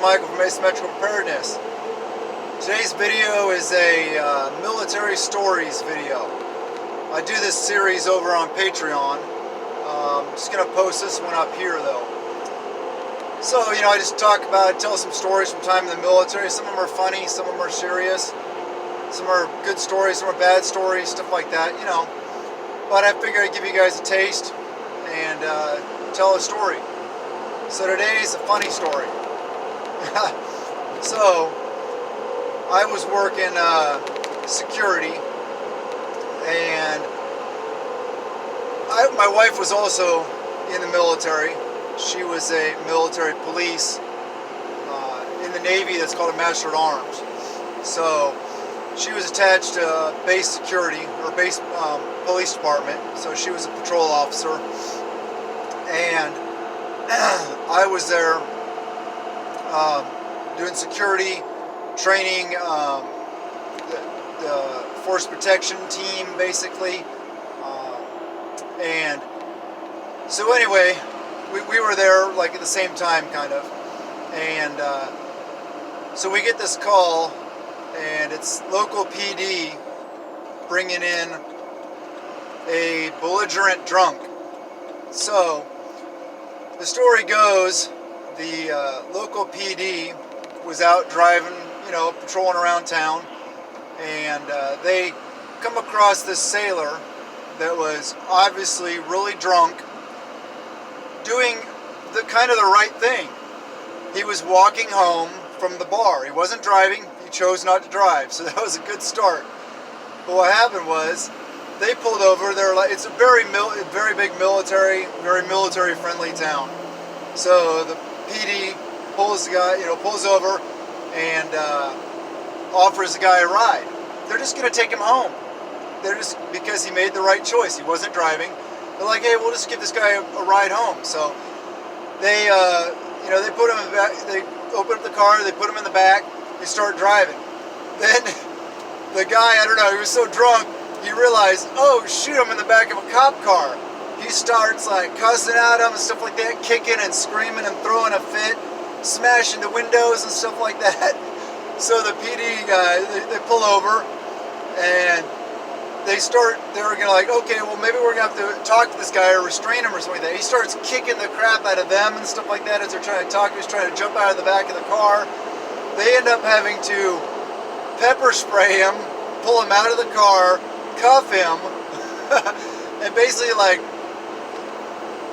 Michael from Asymmetrical Preparedness. Today's video is a military stories video. I do this series over on Patreon. I'm just going to post this one up here though. So, I just talk about, tell some stories from time in the military. Some of them are funny, some of them are serious. Some are good stories, some are bad stories, stuff like that, But I figured I'd give you guys a taste and tell a story. So today's a funny story. So, I was working security, and my wife was also in the military. She was a military police in the Navy. That's called a Master at Arms. So she was attached to base security, or base police department. So she was a patrol officer, and I was there doing security training, the force protection team, basically. And so anyway, we were there like at the same time, kind of. And so we get this call, and it's local PD bringing in a belligerent drunk. So the story goes, the local PD was out driving, patrolling around town, and they come across this sailor that was obviously really drunk, doing the right thing. He was walking home from the bar. He wasn't driving. He chose not to drive, so that was a good start. But what happened was, they pulled over. They're like, it's a very big military, very military friendly town. So the PD pulls the guy, pulls over and offers the guy a ride. They're just going to take him home. They're just, because he made the right choice. He wasn't driving. They're like, hey, we'll just give this guy a ride home. So they, they put him in the back. They open up the car. They put him in the back. They start driving. Then the guy, I don't know, he was so drunk, he realized, oh shoot, I'm in the back of a cop car. He starts like cussing at him and stuff like that, kicking and screaming and throwing a fit, smashing the windows and stuff like that. So the PD guy, they pull over, and they were gonna like, okay, well maybe we're gonna have to talk to this guy or restrain him or something like that. He starts kicking the crap out of them and stuff like that as they're trying to talk. He's trying to jump out of the back of the car. They end up having to pepper spray him, pull him out of the car, cuff him, and basically like,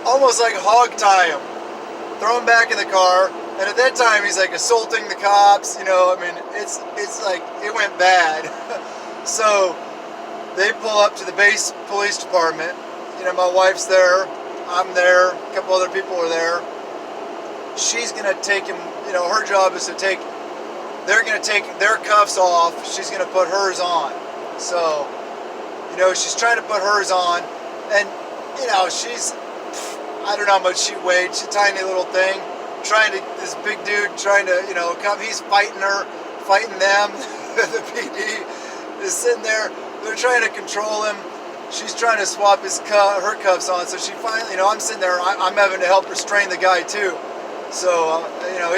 almost like hog tie him, throw him back in the car. And at that time he's like assaulting the cops, it's like, it went bad. So they pull up to the base police department. My wife's there, I'm there, a couple other people are there. She's gonna take him, her job is to they're gonna take their cuffs off, she's gonna put hers on. So, she's trying to put hers on, and, she's, I don't know how much she weighed, she's a tiny little thing, this big dude trying to, come, he's fighting her, fighting them. The PD is sitting there, they're trying to control him. She's trying to swap her cuffs on, so she finally, I'm sitting there, I'm having to help restrain the guy too. So,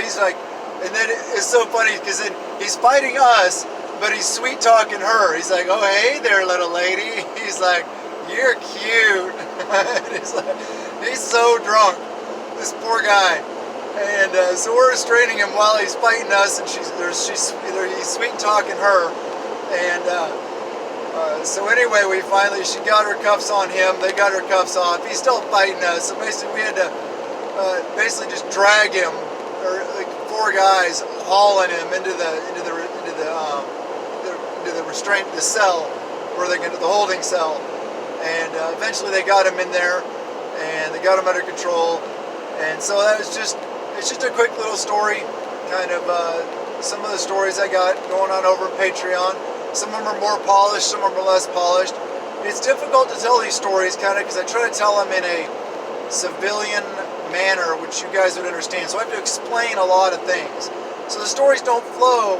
he's like, and then it's so funny because then he's fighting us, but he's sweet talking her. He's like, oh, hey there, little lady. He's like, you're cute. He's so drunk, this poor guy. And so we're restraining him while he's fighting us, and he's sweet talking her. And so anyway, she got her cuffs on him. They got her cuffs off. He's still fighting us. So basically, we had to just drag him, or like 4 guys hauling him into the restraint, the cell, where they get to the holding cell. And eventually they got him in there, and they got him under control. And so it's just a quick little story, kind of some of the stories I got going on over at Patreon. Some of them are more polished, some of them are less polished. It's difficult to tell these stories, kind of, because I try to tell them in a civilian manner, which you guys would understand. So I have to explain a lot of things. So the stories don't flow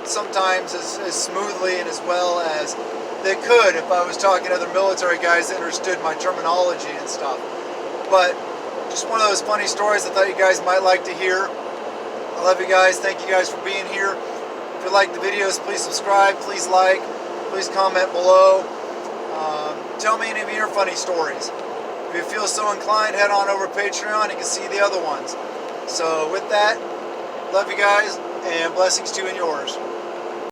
sometimes as smoothly and as well as they could if I was talking to other military guys that understood my terminology and stuff. But just one of those funny stories I thought you guys might like to hear. I love you guys. Thank you guys for being here. If you like the videos, please subscribe, please like, please comment below. Tell me any of your funny stories. If you feel so inclined, head on over to Patreon. You can see the other ones. So with that, love you guys, and blessings to you and yours.